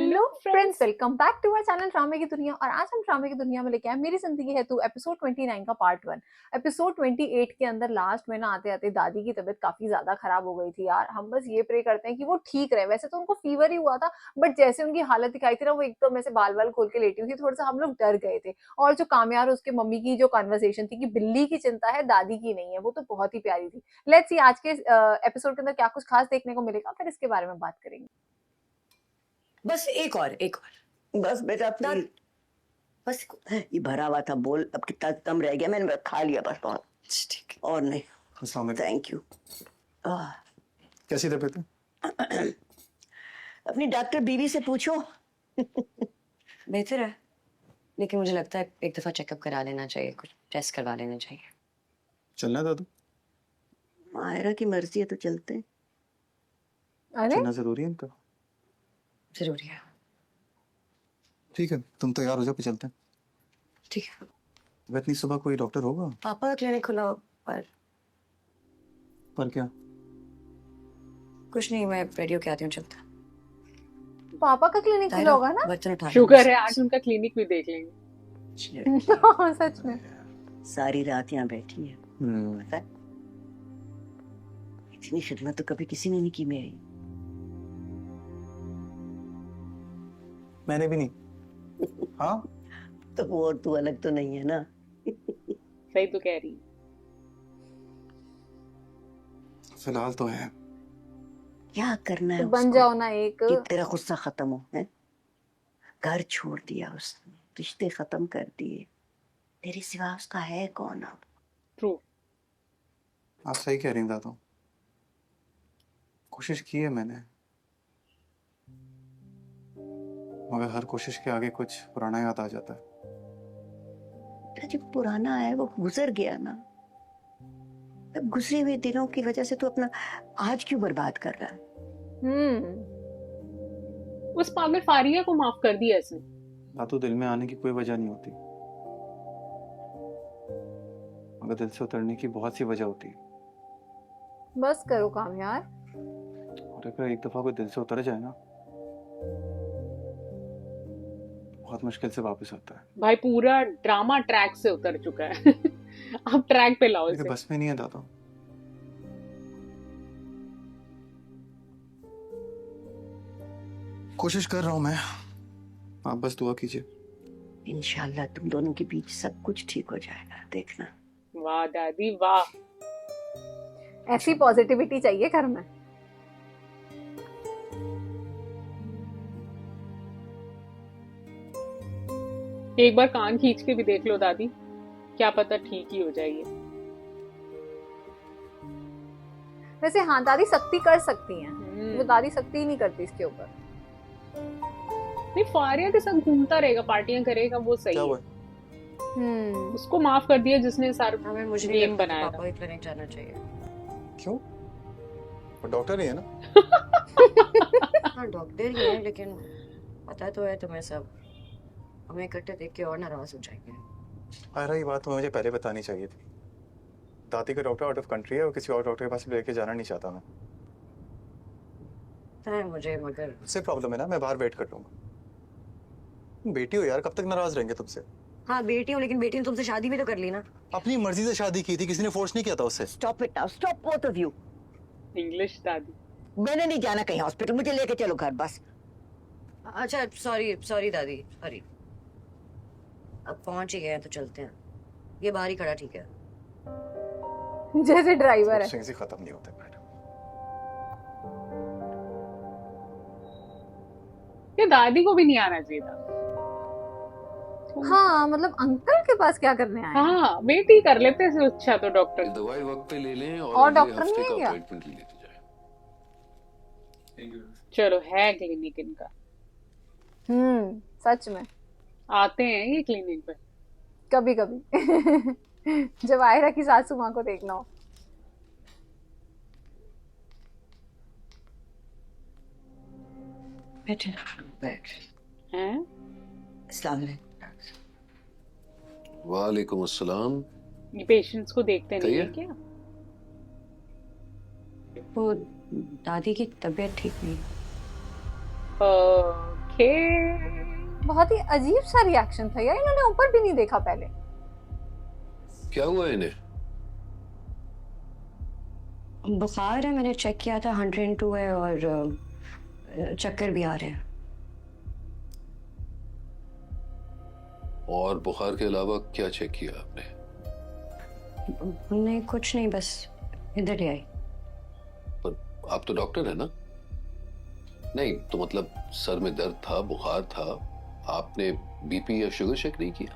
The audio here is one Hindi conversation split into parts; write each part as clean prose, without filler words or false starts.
Hello friends, welcome back to our channel ड्रामे की दुनिया। और आज हम ड्रामे की दुनिया में लेके आए मेरी जिंदगी है तू एपिसोड 29 का पार्ट 1। एपिसोड 28 के अंदर लास्ट में ना आते आते दादी की तबीयत काफी ज्यादा खराब हो गई थी यार। हम बस ये प्रे करते हैं कि वो ठीक रहे। वैसे तो उनको फीवर ही हुआ था, बट जैसे उनकी हालत दिखाई थी ना, वो एकदम ऐसे बाल बाल खोल के लेटी हुई थी। थोड़ा सा हम लोग डर गए थे। और जो कामयार उसके मम्मी की जो कन्वर्सेशन थी कि बिल्ली की चिंता है दादी की नहीं है, वो तो बहुत ही प्यारी थी। लेट्स सी आज के एपिसोड के अंदर क्या कुछ खास देखने को मिलेगा, फिर इसके बारे में बात करेंगे। बस एक और बस बेटा प्लीज, बस ये भरा हुआ था बोल, अब कितना कम रह गया, मैंने खा लिया बस बहुत, ठीक है। और नहीं। अस्सलाम वालेकुम। Thank you. कैसी तबीयत है? अपनी डॉक्टर बीवी से पूछो। बेहतर है, लेकिन मुझे लगता है एक दफा चेकअप करा लेना चाहिए, कुछ टेस्ट करवा लेना चाहिए। चलना है दादू? मायरा की मर्जी है तो चलते हैं। अरे चलना जरूरी है इनका? जरूरी है। ठीक है, तुम तैयार हो जाओ, फिर चलते हैं। ठीक है। अब इतनी सुबह कोई डॉक्टर होगा? पापा का क्लिनिक खुला हो, पर पर क्या? कुछ नहीं, मैं रेडियो के आती हूँ, चलता। पापा का क्लिनिक खुला होगा ना? बर्तन उठा शुगर है, आज उनका क्लिनिक भी देख लेंगे। सच में सारी रात यहाँ बैठी है, पता है? इतनी खिदमत तो कभी किसी ने नहीं की मेरी। मैंने भी नहीं। हाँ, तो वो और तू अलग तो नहीं है ना। सही तो कह रही है। फिलहाल तो है। क्या करना है तो बन उसको जाओ ना एक। कि तेरा गुस्सा खत्म हो, है? घर छोड़ दिया उसने, रिश्ते खत्म कर दिए, तेरे सिवा उसका है कौन अब? ट्रू। आप सही कह रही हैं दादू, कोशिश की है मैंने, मगर हर कोशिश के आगे कुछ पुराना याद आ जाता है। जो पुराना है वो गुजर गया ना। अब गुजरे हुए दिनों की वजह से तू अपना आज क्यों बर्बाद कर रहा है? उस पागल फारिया को माफ कर दिया इसने। दादू, दिल में आने की कोई वजह नहीं होती, मगर दिल से उतरने की बहुत सी वजह होती है। बस करो काम यार। और अगर एक दफा कोई दिल से उतर जाए ना, बहुत मुश्किल से वापस आता है। भाई पूरा ड्रामा ट्रैक से उतर चुका है। अब ट्रैक पे लाओ मेरे इसे। बस में नहीं है दादू। कोशिश कर रहा हूं मैं, आप बस दुआ कीजिए। इंशाल्लाह तुम दोनों के बीच सब कुछ ठीक हो जाएगा, देखना। वाह दादी वाह। ऐसी पॉजिटिविटी चाहिए घर में। एक बार कान खींच के भी देख लो दादी, क्या पता ठीक ही हो जाएगी। वैसे हाँ, दादी सख्ती कर सकती हैं, वो दादी सख्ती ही नहीं करती इसके ऊपर। नहीं, फारिया के साथ घूमता रहेगा, पार्टियां करेगा, वो सही क्या है। हुआ? उसको माफ कर दिया जिसने सारा हमें मुझे गेम बनाया था। पापा के क्लिनिक जाना चाहिए। क्यों? वो डॉक्टर ही है ना। हाँ डॉक्टर ही है, लेकिन पता तो है तुम्हें सब, हमें इकट्ठे देख के और नाराज हो जाएंगे। अरे ये बात तो मुझे पहले बतानी चाहिए थी। दादी का डॉक्टर आउट ऑफ कंट्री है और किसी और डॉक्टर के पास लेके जाना नहीं चाहता मैं। पता है मुझे, मगर उससे प्रॉब्लम है ना, मैं बाहर वेट कर लूंगा। बेटी हो यार, कब तक नाराज रहेंगे तुमसे? हाँ बेटी हूँ, लेकिन बेटी ने तुमसे शादी भी तो कर ली ना। अपनी मर्जी से शादी की थी, किसी ने फोर्स नहीं किया था उससे। Stop it now, stop both of you. English दादी। मैंने नहीं जाना कहीं हॉस्पिटल, मुझे लेके चलो घर बस। अच्छा सॉरी सॉरी दादी, सॉरी। अब पहुंच ही गए हैं तो चलते हैं। ये बाहर ही खड़ा ठीक है। जैसे ड्राइवर है। से खत्म नहीं होते मैडम। ये दादी को भी नहीं आना चाहिए था। हाँ मतलब अंकल के पास क्या करने आए हैं? हाँ बेटी कर लेते हैं अच्छा तो डॉक्टर। दवाई वक्त पे ले लें और और अगले डॉक्टर हफ्ते नहीं का है क्या? अपॉइंटमेंट लेते जाएं। चलो है क्लिनिक इनका, सच में आते हैं ये क्लिनिक पे। कभी कभी जब आयरा की सासू माँ को देखना हो। बैठे बैठ। हैं? अस्सलाम वालेकुम। वालेकुम अस्सलाम। ये पेशेंट्स को देखते नहीं है सही क्या? वो दादी की तबीयत ठीक नहीं। ओके। बहुत ही अजीब सा रिएक्शन था यार, इन्होंने ऊपर भी नहीं देखा पहले। क्या हुआ इन्हें? बुखार है, मैंने चेक किया था 102 है और चक्कर भी आ रहे हैं। और बुखार के अलावा क्या चेक किया आपने? नहीं कुछ नहीं, बस इधर ही आई। पर आप तो डॉक्टर है ना? नहीं तो मतलब सर में दर्द था, बुखार था, आपने बीपी या शुगर चेक नहीं किया?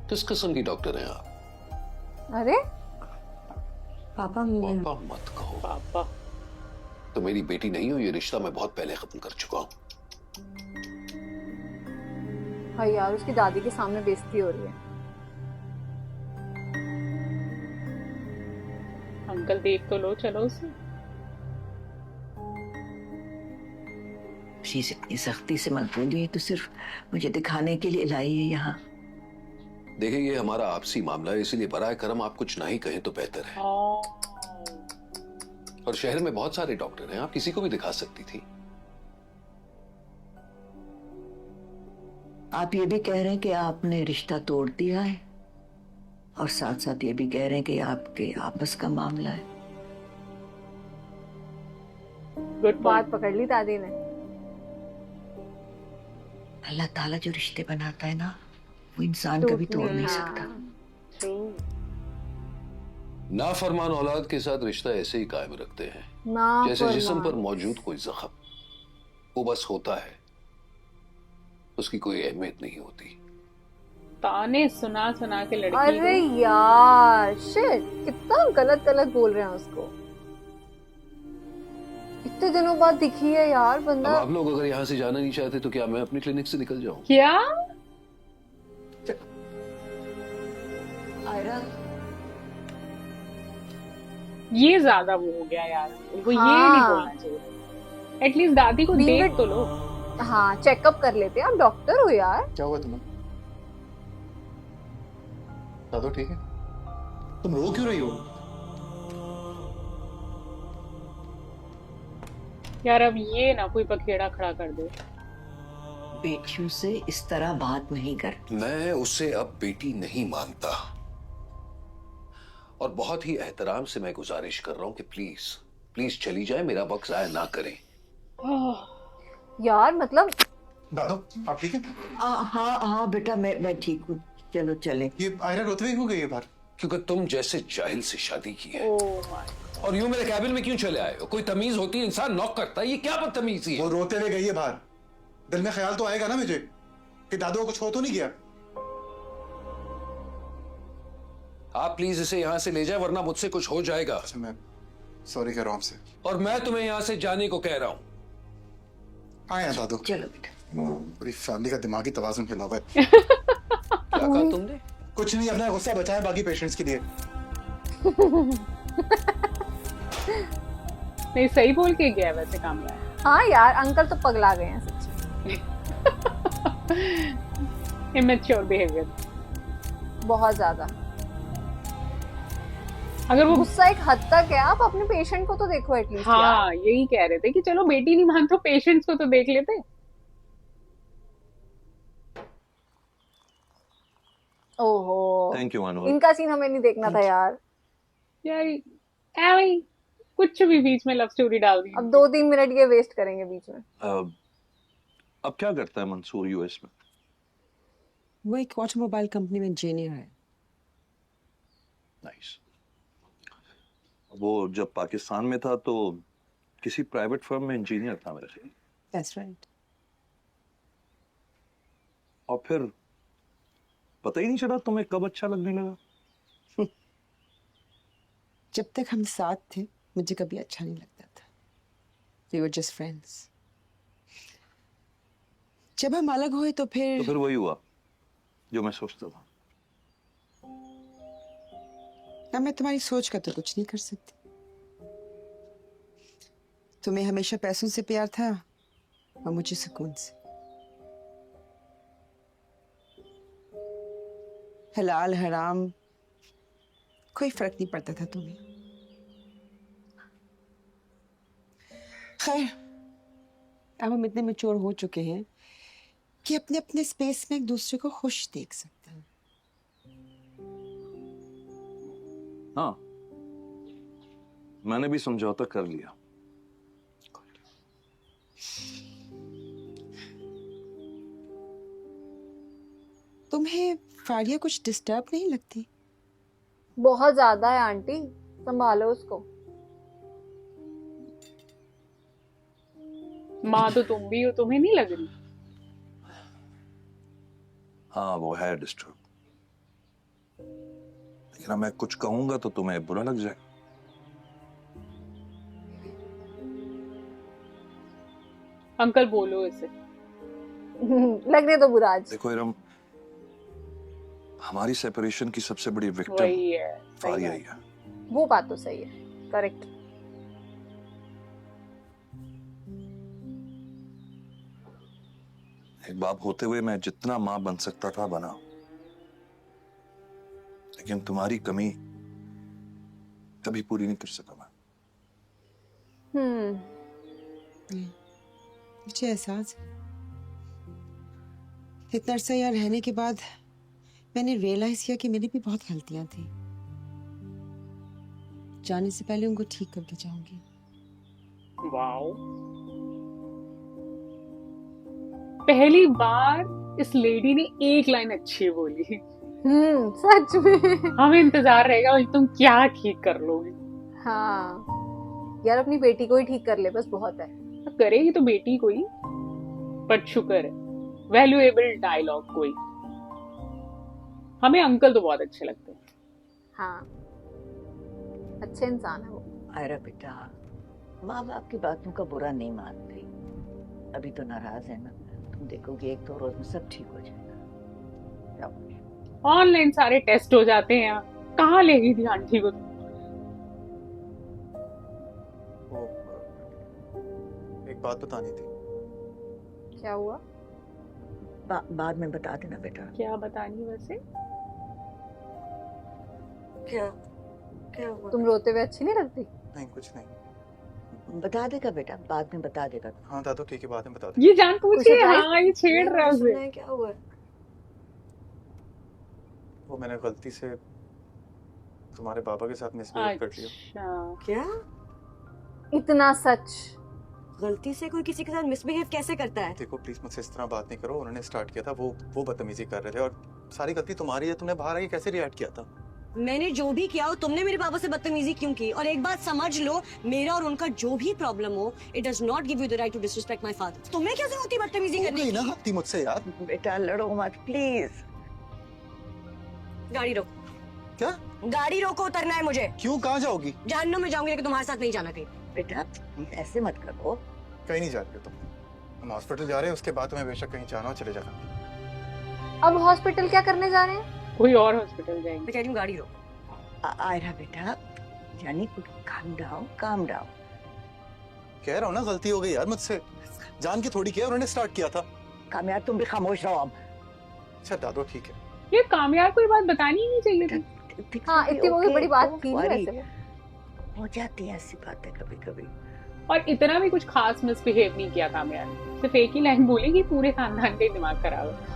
किस किस्म की डॉक्टर हैं आप? अरे पापा मैं पापा मत कहो। पापा तो मेरी बेटी नहीं हो, ये रिश्ता मैं बहुत पहले खत्म कर चुका हूँ। भाई यार, उसकी दादी के सामने बेइज्जती हो रही है। अंकल देख तो लो, चलो उसे। शीश इतनी सख्ती से मत बोलिए, तो सिर्फ मुझे दिखाने के लिए लाई है यहाँ। देखिए ये हमारा आपसी मामला है, इसीलिए बराए करम आप कुछ नहीं कहें तो बेहतर है। और शहर में बहुत सारे डॉक्टर हैं, आप किसी को भी दिखा सकती थी। आप ये भी कह रहे हैं कि आपने रिश्ता तोड़ दिया है, और साथ साथ ये भी कह रहे हैं कि आपके आपस का मामला है। गुड बात पॉइंट। पकड़ ली दादी ने। अल्लाह ताला जो रिश्ते बनाता है ना, वो इंसान कभी तोड़ नहीं सकता। ट्रू। नाफरमान औलाद के साथ रिश्ता ऐसे ही कायम रखते हैं, ना जैसे जिस्म पर फरमान। मौजूद कोई जख्म, वो बस होता है, उसकी कोई अहमियत नहीं होती। ताने सुना सुना के लड़की अरे को। यार शिट, कितना गलत गलत बोल रहे हैं उसको। इतने दिनों बाद दिखी है यार अब बंदा। आप लोग अगर यहाँ से जाना नहीं चाहते तो क्या मैं अपनी क्लिनिक से निकल जाऊं? क्या? आयरा, ये ज्यादा वो हो गया यार, उनको ये हाँ। नहीं बोलना चाहिए। एटलीस्ट दादी को Leave देख it- तो लो। हाँ, चेकअप कर लेते हैं, आप डॉक्टर हो यार। क्या हुआ तुम्हें? दादू ठीक है? तुम रो क्यों रही हो? यार अब ये ना कोई पखेड़ा खड़ा कर दे। बेटियों से इस तरह बात नहीं कर। मैं उसे अब बेटी नहीं मानता, और बहुत ही एहतराम से मैं गुजारिश कर रहा हूं कि प्लीज प्लीज चली जाए, मेरा वक्त जाया ना करें। यार मतलब दादू आप ठीक है? हाँ हाँ बेटा, मैं ठीक हूँ, चलो चले। ये आयरा रोते हुए क्यों गई है बाहर? क्योंकि तुम जैसे जाहिल से शादी की है। Oh my. और यूं मेरे कैबिन में क्यों चले आए हो? कोई तमीज होती है, इंसान नॉक करता है, ये क्या बदतमीजी है? वो रोते हुए गई है बाहर। दिल में ख्याल तो आएगा ना मुझे कि दादू को कुछ हो तो नहीं गया। आप प्लीज इसे यहाँ से ले जाए, वरना मुझसे कुछ हो जाएगा। अच्छा मैं सॉरी कह रहा हूँ आपसे। और मैं तुम्हें यहाँ से जाने को कह रहा हूँ। आए हैं दादू, चलो बेटा। पूरी फैमिली का दिमागी तवाज़ुन हिला हुआ है। क्या कहा तुमने? कुछ नहीं, अपना गुस्सा बचाए बाकी पेशेंट्स के लिए। नहीं सही बोल के गया वैसे काम यार। हाँ यार, अंकल तो पगला गए हैं सच्ची। Immature behaviour. बहुत ज्यादा अगर वो गुस्सा एक हद तक है। आप अपने पेशेंट को तो देखो एटलीस्ट यार। हाँ यही कह रहे थे कि चलो बेटी नहीं मान तो पेशेंट्स को तो देख लेते। ओहो, थैंक यू अनवर। इनका सीन हमें नहीं देखना था यार। यार ऐਵੇਂ कुछ भी बीच में लव स्टोरी डाल दी। अब 2-3 मिनट ये वेस्ट करेंगे बीच में। अब क्या करता है मंसूर यूएस में? वो एक ऑटोमोबाइल कंपनी में इंजीनियर है। नाइस। वो जब पाकिस्तान में था तो किसी प्राइवेट फर्म में इंजीनियर था मेरे से। That's right. और फिर पता ही नहीं चला तुम्हें कब अच्छा लगने लगा। जब तक हम साथ थे मुझे कभी अच्छा नहीं लगता था। We were just friends. जब हम अलग हुए तो फिर वही हुआ जो मैं सोचता था। अब मैं तुम्हारी सोच का तो कुछ नहीं कर सकती। तुम्हें हमेशा पैसों से प्यार था और मुझे सुकून से। हलाल हराम कोई फर्क नहीं पड़ता था तुम्हें। खैर अब हम इतने मैच्योर हो चुके हैं कि अपने अपने स्पेस में एक दूसरे को खुश देख सकते हैं। हाँ, मैंने भी समझौता कर लिया। तुम्हें फारिया कुछ डिस्टर्ब नहीं लगती? बहुत ज्यादा है आंटी, संभालो उसको। माँ तो तुम भी हो, तुम्हें नहीं लग रही? हाँ, वो है डिस्टर्ब, लेकिन अब मैं कुछ कहूंगा तो तुम्हें बुरा लग जाए। अंकल बोलो इसे। लगने तो बुरा आज। देखो इरम, हमारी सेपरेशन की सबसे बड़ी विक्टिम वही है, सही फारिया बात। ही है। वो बात तो सही है, करेक्ट। एक बाप होते हुए मैं जितना मां बन सकता था बना, लेकिन तुम्हारी कमी कभी पूरी नहीं कर सका मैं। मुझे एहसास है। इतना अरसा यहाँ रहने के बाद मैंने रियलाइज किया कि मेरी भी बहुत गलतियां थी। जाने से पहले उनको ठीक करके जाऊंगी। वाओ, पहली बार इस लेडी ने एक लाइन अच्छी बोली। सच में। हमें इंतजार रहेगा भाई तुम क्या ठीक कर लोगे। हाँ यार, अपनी बेटी को ही ठीक कर ले बस, बहुत है। करेगी तो बेटी कोई, बट शुक्र है वैल्यूएबल डायलॉग कोई। हमें अंकल तो बहुत अच्छे लगते हैं। हाँ, अच्छे इंसान है वो। आयरा बेटा, माँ बाप की बातों का बुरा नहीं मानती। अभी तो नाराज है ना, तुम देखोगे एक दो रोज में सब ठीक हो जाएगा। जाओ। ऑनलाइन सारे टेस्ट हो जाते हैं यहाँ, कहाँ लेगी थी आंटी को? वो एक बात बतानी थी। क्या हुआ? बाद में बता देना बेटा। क्या बतानी वैसे? क्या क्या हुआ? तुम रोते हुए अच्छी नहीं लगती। नहीं, कुछ नहीं। बता देगा बेटा, बाद में बता देगा। हाँ दादू ठीक है, बाद में बता दे। ये जान पूछ कुछ के advice? हाँ ये छेड़ रहा है सुनना उसे। है, क्या हुआ? वो मैंने गलती से तुम्हारे पापा के साथ मिसबिहेव कर लिया। अच्छा, क्या इतना सच? गलती से कोई किसी के साथ मिसबिहेव कैसे करता है? देखो प्लीज मुझसे इस तरह बात नहीं करो। उन्होंने स्टार्ट किया था, वो बदतमीजी कर रहे थे और सारी गलती तुम्हारी है। तुमने बाहर आके कैसे रिएक्ट किया था? मैंने जो भी किया हो, तुमने मेरे पापा से बदतमीजी क्यों की? और एक बात समझ लो, मेरा और उनका जो भी प्रॉब्लम हो, it does not give you the right to disrespect my father. तुम्हें क्या जरूरत थी बदतमीजी करने की? ना हफ्ती मुझसे यार। बेटा लड़ो मत प्लीज। गाड़ी रोको। क्या? गाड़ी रोको, उतरना है मुझे। क्यों? कहाँ जाओगी? जानना में जाऊंगी, लेकिन तुम्हारे साथ नहीं जाना कहीं। बेटा ऐसे मत करो। कहीं नहीं जा रहे तुम। हम हॉस्पिटल जा रहे हैं, उसके बाद तुम्हें बेशक कहीं जाना हो चले जाना। अब हॉस्पिटल क्या करने जा रहे हैं? कोई और हॉस्पिटल जाएंगे। मैं कह रही हूँ गाड़ी रोको। आयरा बेटा, यानी काम डाउन। कह रहा हूँ ना गलती हो गई यार मुझसे। जान के थोड़ी किया, उन्होंने स्टार्ट किया था। कामयाब तुम भी खामोश रहो अब। अच्छा दादू ठीक है। ये कामयाब कोई बात बतानी ही नहीं चाहिए थी। हाँ, इतनी वो भी बड़ी बात थी नहीं वैसे वो। हो जाती है ऐसी बातें कभी कभी। और इतना भी कुछ खास मिसबिहेव नहीं किया कामयाब, सिर्फ एक ही लाइन बोली कि पूरे खानदान का ही दिमाग खराब है।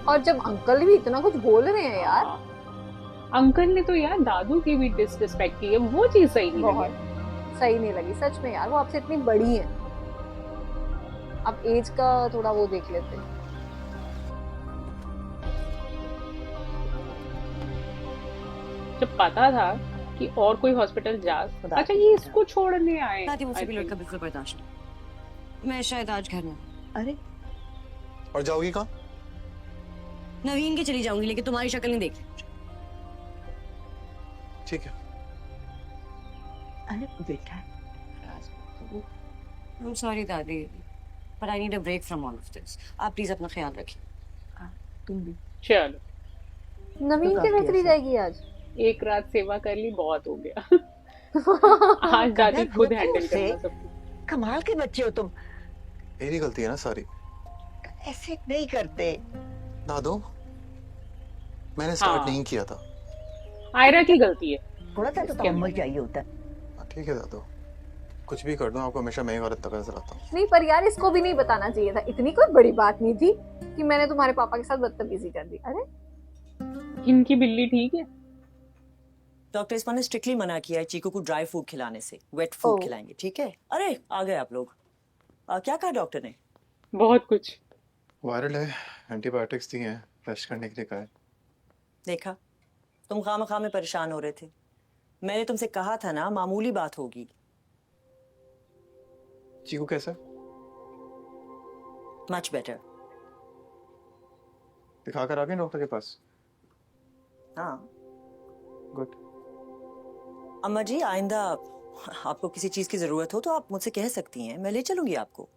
और जब अंकल भी इतना कुछ बोल रहे हैं यार। अंकल ने तो यार दादू की भी डिसरिस्पेक्ट की है, वो चीज सही नहीं बहुत लगी। सही नहीं लगी सच में यार। वो आपसे इतनी बड़ी है, अब एज का थोड़ा वो देख लेते हैं। जब पता था कि और कोई हॉस्पिटल जा, खुदा अच्छा की ये कसम। इसको छोड़ने आए। दादी मुझसे भी I think। लड़का बिल्कुल बर्दाश्त नहीं। मैं शायद आज घर में अरे और जाओगी कहाँ? नवीन के चली जाऊंगी, लेकिन तुम्हारी शक्ल नहीं देख। ठीक है। अरे बेटा I'm sorry दादी, but I need a break from all of this. आप प्लीज अपना ख्याल रखिए। तुम भी। चलो, नवीन के घर चली जाएगी आज? एक रात सेवा कर ली, बहुत हो गया। आज दादी खुद रुको हैंडल से। करना सब कुछ। कमाल के बच्चे हो तुम, मेरी गलती है ना सारी। ऐसे नहीं करते। दादू मैंने स्टार्ट हाँ। नहीं किया था। आयरा की गलती है। थोड़ा सा तो इसके तहम्मुल अंदर। चाहिए होता है। हाँ, ठीक है दादू, कुछ भी कर दूं आपको हमेशा मैं ही गलत नजर आता हूँ। नहीं पर यार इसको भी नहीं बताना चाहिए था, इतनी कोई बड़ी बात नहीं थी कि मैंने तुम्हारे पापा के साथ बदतमीजी कर दी। अरे इनकी बिल्ली ठीक है। डॉक्टर इस्मा ने स्ट्रिक्टली मना किया है चीकू को ड्राई फूड खिलाने से, वेट फूड ओह। खिलाएंगे, ठीक है? अरे आ गए आप लोग। क्या कहा डॉक्टर ने? बहुत कुछ। वायरल है, एंटीबायोटिक्स दी हैं, रेस्ट करने के लिए कहा है। देखा, तुम खामखा में परेशान हो रहे थे। मैंने तुमसे कहा था ना मामूली बात होगी। चीकू कैसा? Much better. दिखा कर आ गए डॉक्टर के पास? हाँ गुड। अम्मा जी, आइंदा आपको किसी चीज की जरूरत हो तो आप मुझसे कह सकती हैं, मैं ले चलूंगी आपको।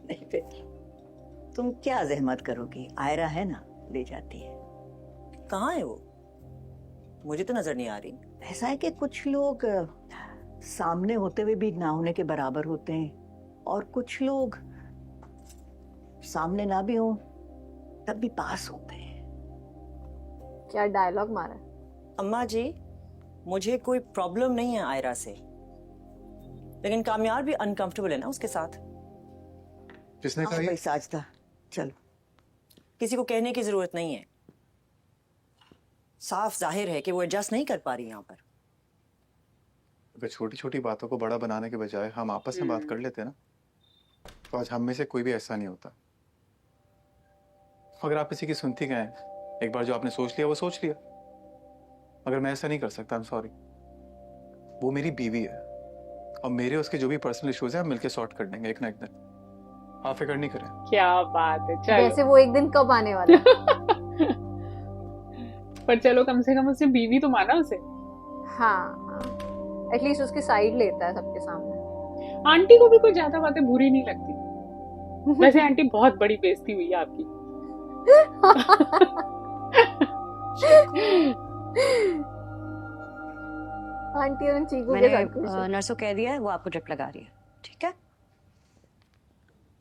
नहीं बेटी, तुम क्या जहमत करोगी, आयरा है ना, ले जाती है। कहाँ है वो? मुझे तो नजर नहीं आ रही। ऐसा है कि कुछ लोग सामने होते हुए भी ना होने के बराबर होते हैं, और कुछ लोग सामने ना भी हो तब भी पास होते हैं। क्या डायलॉग मारा है। अम्मा जी, मुझे कोई प्रॉब्लम नहीं है आयरा से, लेकिन कामयाब भी अनकंफर्टेबल है ना उसके साथ। किसने कहा हाँ ये? भाई साजदा, चलो। किसी को कहने की जरूरत नहीं है, साफ जाहिर है कि वो एडजस्ट नहीं कर पा रही यहाँ पर। अगर छोटी छोटी बातों को बड़ा बनाने के बजाय हम आपस में बात कर लेते ना, तो आज हम में से कोई भी ऐसा नहीं होता। अगर आप किसी की सुनती गए, एक बार जो आपने सोच लिया वो सोच लिया। अगर मैं ऐसा नहीं कर सकता, आई एम सॉरी। वो मेरी बीवी है और मेरे उसके जो भी पर्सनल इश्यूज हैं हम मिलके सॉर्ट कर लेंगे एक ना एक दिन। आप फिक्र नहीं करें। क्या बात है। चलो वैसे वो एक दिन कब आने वाला है? पर चलो कम से कम उससे बीवी तो माना उसे। हाँ एटलीस्ट उसकी साइड लेता है सबके सामने। आंटी को भी कोई ज्यादा बातें बुरी नहीं लगती। वैसे आंटी बहुत बड़ी बेइज्जती हुई है आपकी। आंटी और चीकू के मैंने साथ खुश है। नर्स को कह दिया है, वो आपको ड्रिप लगा रही है, ठीक है?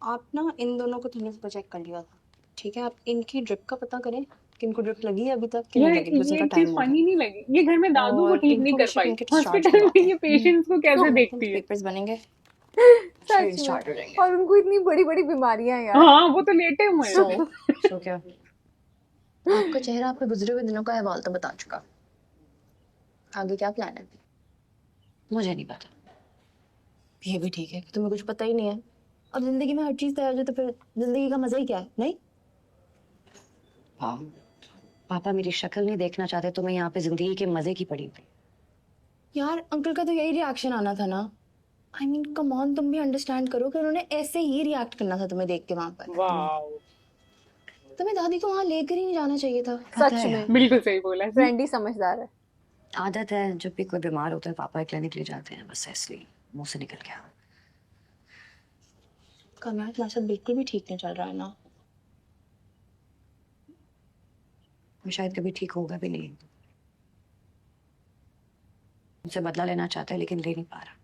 आप ना इन दोनों को थोड़ा सा चेक कर लिया था, ठीक है? आप इनकी ड्रिप का पता करें, किनको ड्रिप लगी है अभी तक कि यार नहीं लगी, because ये इनका चीज टाइम हो फनी नहीं लगी, ये घर में दादू को और ठीक नहीं इनको कर भी पाई, इनके discharge हॉस्पिटल में करवाते ये हैं। पेशेंट्स को कैसे देखती है। पेपर्स बनेंगे, सच स्टार्ट हो में। जाएंगे। और उनको इतनी बड़ी बड़ी बीमारियां हैं यार। हाँ वो तो लेटे हुए हैं। सो क्या आपका चेहरा आपके गुजरे हुए दिनों का अहवाल तो बता चुका, आगे क्या प्लान है? मुझे नहीं पता। ये भी ठीक है कि तुम्हें कुछ पता ही नहीं है। अब जिंदगी में हर चीज तय हो जाए तो फिर जिंदगी का मजा ही क्या है, नहीं? हाँ, पापा मेरी शक्ल नहीं देखना चाहते तो मैं यहाँ पे जिंदगी के मजे की पड़ी हुई। यार अंकल का तो यही रिएक्शन आना था ना। आई मीन कम ऑन, तुम भी अंडरस्टैंड करो कि उन्होंने ऐसे ही रिएक्ट करना था तुम्हें देख के वहां पर। वाओ तुम्हें दादी को वहां लेकर ही नहीं जाना चाहिए था। सच में बिल्कुल सही बोला है। फ्रेंड ही समझदार है। आदत है, जब भी कोई बीमार होता है पापा क्लिनिक ले जाते हैं, बस इसलिए मुंह से निकल गया। कामयाब तुम्हारे साथ बिल्कुल भी ठीक नहीं चल रहा है ना। मैं शायद कभी ठीक होगा भी नहीं। मुझसे बदला लेना चाहता है लेकिन ले नहीं पा रहा।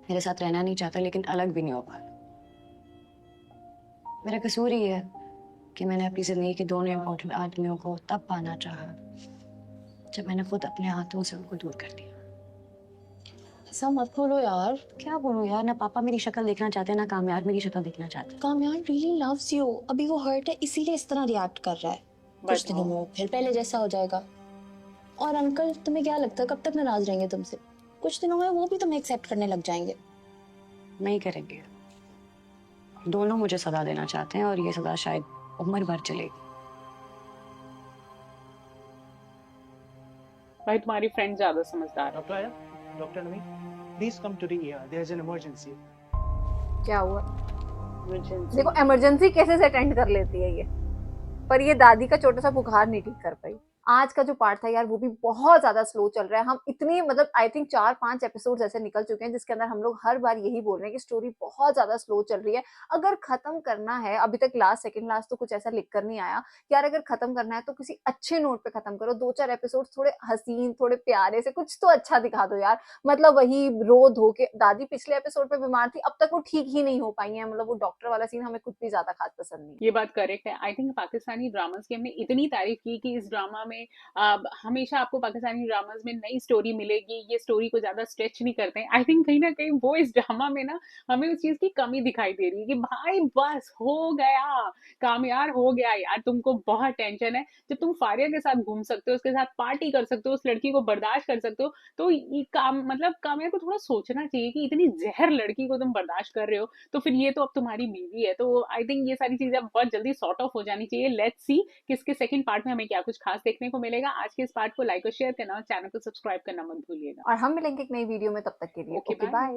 मेरे साथ रहना नहीं चाहता लेकिन अलग भी नहीं हो पा रहा। मेरा कसूर ही है कि मैंने अपनी जिंदगी के दोनों इम्पोर्टेंट आदमियों को तब पाना चाहा जब मैंने खुद अपने हाथों से उनको दूर कर दिया। ऐसा मत बोलो यार। क्या बोलूं यार, ना पापा मेरी शक्ल देखना चाहते हैं ना कामयाब मेरी शक्ल देखना चाहते हैं। कामयाब रियली लव्स यू। अभी वो हर्ट है इसीलिए इस तरह रिएक्ट कर रहा है। कुछ दिनों में वो फिर पहले जैसा हो जाएगा। और अंकल तुम्हें क्या लगता है कब तक नाराज रहेंगे तुमसे? कुछ दिनों में वो भी तुम्हें एक्सेप्ट करने लग जाएंगे। नहीं करेंगे। दोनों मुझे सजा देना चाहते हैं और ये सजा शायद उम्र भर चलेगी। भाई तुम्हारी फ्रेंड ज्यादा समझदार है। डॉक्टर आया? Doctor Naveen, please come to the ER, there is an emergency. क्या हुआ? देखो इमरजेंसी केसेस अटेंड कर लेती है ये, पर ये दादी का छोटा सा बुखार नहीं ठीक कर पाई। आज का जो पार्ट था यार वो भी बहुत ज्यादा स्लो चल रहा है। हम इतनी मतलब आई थिंक 4-5 एपिसोड्स ऐसे निकल चुके हैं जिसके अंदर हम लोग हर बार यही बोल रहे हैं कि स्टोरी बहुत ज्यादा स्लो चल रही है। अगर खत्म करना है, अभी तक सेकंड लास्ट तो कुछ ऐसा लिख कर नहीं आया यार, अगर खत्म करना है तो किसी अच्छे नोट पे खत्म करो। 2-4 एपिसोड थोड़े हसीन, थोड़े प्यारे से कुछ तो अच्छा दिखा दो यार। मतलब वही रो धो के दादी पिछले एपिसोड पे बीमार थी, अब तक वो ठीक ही नहीं हो पाई है। मतलब वो डॉक्टर वाला सीन हमें कुछ भी ज्यादा खास पसंद नहीं। ये बात करेक्ट है। आई थिंक पाकिस्तानी ड्रामास की हमने इतनी तारीफ की कि इस ड्रामा में में हमेशा आपको पाकिस्तानी ड्रामाज में नई स्टोरी मिलेगी, ये स्टोरी को ज्यादा स्ट्रेच नहीं करते हैं। आई थिंक कहीं ना कहीं वो इस ड्रामा में ना हमें उस चीज की कमी दिखाई दे रही है कि भाई बस हो गया, कामयार हो गया यार, तुमको बहुत टेंशन है। जब तुम फारिया के साथ घूम सकते हो, उसके साथ पार्टी कर सकते हो, उस लड़की को बर्दाश्त कर सकते हो, तो ये काम मतलब कामयार को थोड़ा सोचना चाहिए कि इतनी जहर लड़की को तुम बर्दाश्त कर रहे हो, तो फिर ये तो अब तुम्हारी बीवी है। तो आई थिंक ये सारी चीजें अब बहुत जल्दी सॉर्ट ऑफ हो जानी चाहिए। लेट्स सी कि इसके सेकंड पार्ट में हमें क्या कुछ खास देखने को मिलेगा। आज के इस पार्ट को लाइक और शेयर करना और चैनल को सब्सक्राइब करना मत भूलिएगा। और हम मिलेंगे एक नई वीडियो में, तब तक के लिए ओके ओके बाय। बाय।